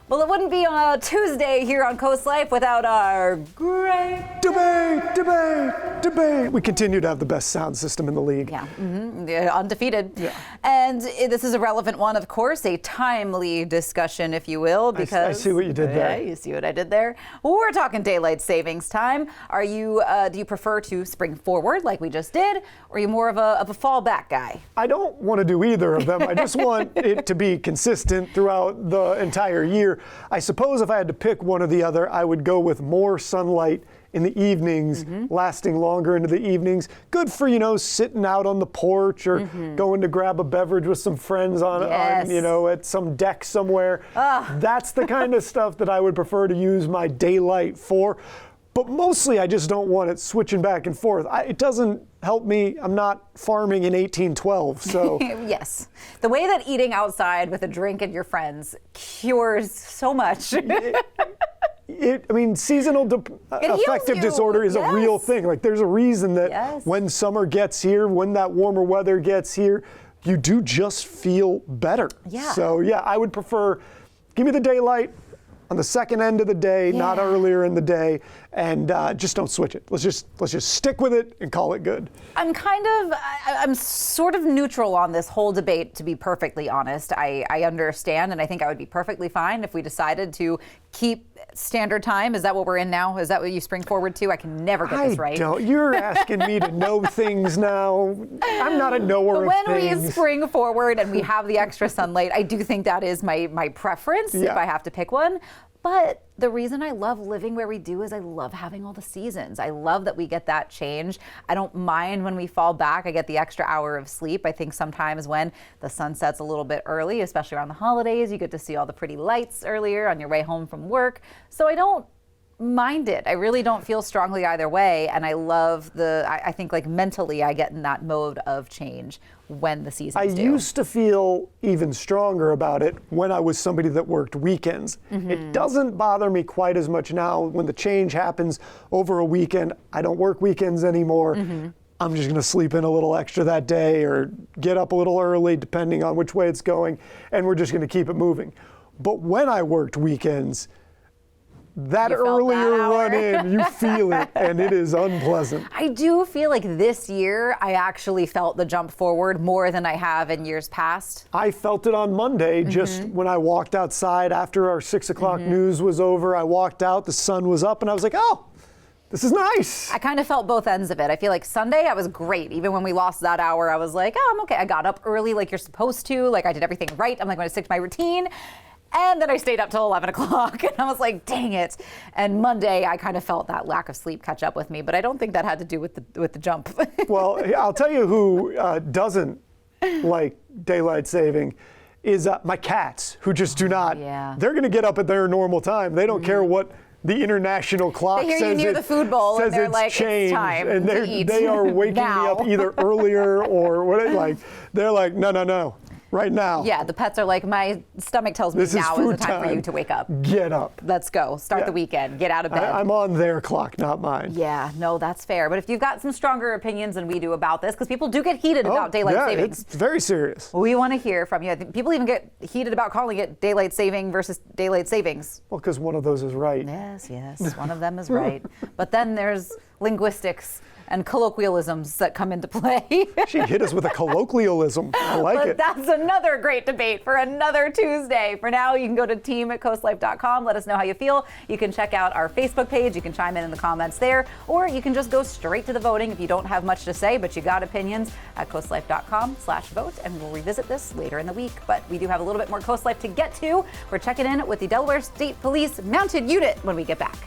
Well, it wouldn't be on a Tuesday here on Coast Life without our great debate. We continue to have the best sound system in the league. Yeah, undefeated. Yeah. And this is a relevant one, of course, a timely discussion, if you will, because I see what you did there. Yeah, you see what I did there. We're talking daylight savings time. Are you? Do you prefer to spring forward like we just did, or are you more of a fallback guy? I don't want to do either of them. I just want it to be consistent throughout the entire year. I suppose if I had to pick one or the other, I would go with more sunlight in the evenings, lasting longer into the evenings. Good for, sitting out on the porch or going to grab a beverage with some friends on at some deck somewhere. That's the kind of stuff that I would prefer to use my daylight for. But mostly I just don't want it switching back and forth. It doesn't help me. I'm not farming in 1812, so. Yes. The way that eating outside with a drink and your friends cures so much. Seasonal affective disorder is a real thing. Like, there's a reason that when summer gets here, when that warmer weather gets here, you do just feel better. Yeah. So, I would prefer, give me the daylight on the second end of the day, not earlier in the day, and just don't switch it. Let's just stick with it and call it good. I'm sort of neutral on this whole debate, to be perfectly honest. I understand, and I think I would be perfectly fine if we decided to keep standard time. Is that what we're in now? Is that what you spring forward to? I can never get this right. You're asking me to know things now. I'm not a knower of things. When we spring forward and we have the extra sunlight, I do think that is my preference if I have to pick one. But the reason I love living where we do is I love having all the seasons. I love that we get that change. I don't mind when we fall back. I get the extra hour of sleep. I think sometimes when the sun sets a little bit early, especially around the holidays, you get to see all the pretty lights earlier on your way home from work. So I don't mind it. I really don't feel strongly either way. And I love I think like mentally I get in that mode of change when the seasons do. I used to feel even stronger about it when I was somebody that worked weekends. It doesn't bother me quite as much now when the change happens over a weekend. I don't work weekends anymore. I'm just going to sleep in a little extra that day or get up a little early depending on which way it's going, and we're just going to keep it moving. But when I worked weekends, that earlier run in, you feel it, and it is unpleasant. I do feel like this year I actually felt the jump forward more than I have in years past. I felt it on Monday, just when I walked outside after our 6 o'clock news was over. I walked out, the sun was up, and I was like, oh, this is nice. I kind of felt both ends of it. I feel like Sunday I was great. Even when we lost that hour, I was like, oh, I'm okay. I got up early like you're supposed to. Like, I did everything right. I'm like going to stick to my routine. And then I stayed up till 11 o'clock and I was like, dang it. And Monday, I kind of felt that lack of sleep catch up with me, but I don't think that had to do with the jump. Well, I'll tell you who doesn't like daylight saving is my cats, who just do not. They're going to get up at their normal time. They don't care what the international clock says. They hear you near the food bowl and they're like, changed, it's time and to eat. They are waking me up either earlier or what. They're like, no. Right now. Yeah, the pets are like, my stomach tells me now is the time for you to wake up. Get up. Let's go. Start the weekend. Get out of bed. I'm on their clock, not mine. Yeah, no, that's fair. But if you've got some stronger opinions than we do about this, because people do get heated about daylight savings. It's very serious. We want to hear from you. I think people even get heated about calling it daylight saving versus daylight savings. Well, because one of those is right. Yes, one of them is right. But then there's linguistics and colloquialisms that come into play. She hit us with a colloquialism. I like it. That's another great debate for another Tuesday. For now, you can go to team@coastlife.com. Let us know how you feel. You can check out our Facebook page. You can chime in the comments there, or you can just go straight to the voting if you don't have much to say, but you got opinions at coastlife.com/vote, and we'll revisit this later in the week. But we do have a little bit more Coast Life to get to. We're checking in with the Delaware State Police Mounted Unit when we get back.